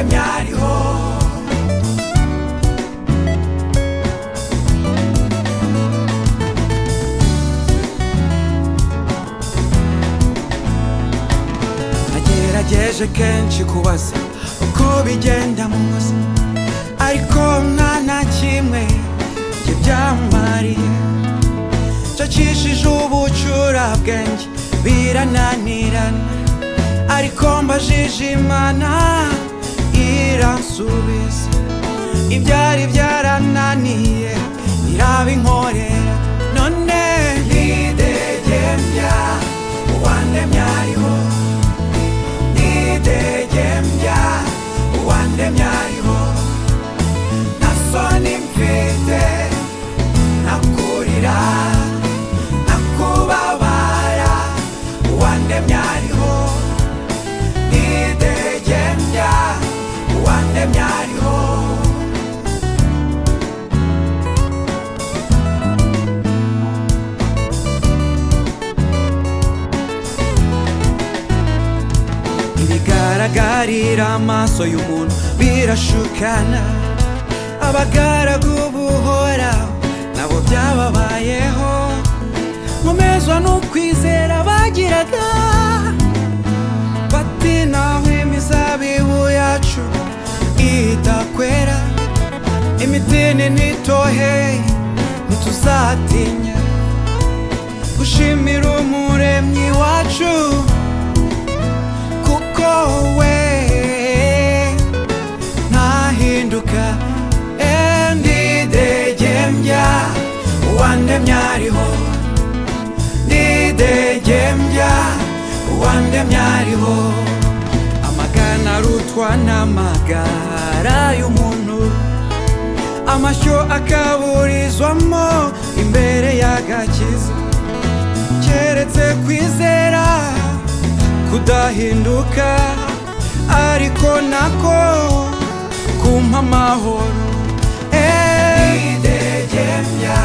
uwandemye ariho. Nagerageje kenshi kubaza uko bigenda mu buzima, ariko nta na kimwe njye byamariye. Nshakishije ubucurabwenge birananirana, ariko mbajije Imana iransubiza. Ibyari byarananiye irabinkorera, none nidegembya uwandemye ariho. Nidegembya uwandemye ariho. Nta soni mfite, nakurira, nakubabara, uwandemye ariho. Nidegembya uwandemye ariho. Ibigaragarira amaso y'umuntu birashukana, abagaragu b'Uhoraho nabo byababayeho. Nkomezwa n'ukwizera bagiraga, bati naho imizabibu yacu itakwera, imitini ntitohe, ntituzatinya gushimira Umuremyi wacu, kuko we ntahinduka. Nidegembya uwandemye ariho. Nidegembya uwandemye ariho. Amagana arutwa n'amagara y'umuntu, amashyo akaburizwamo imbere y'agakiza. Keretse kwizera kudahinduka, ariko nako kumpa amahoro. Nidegembya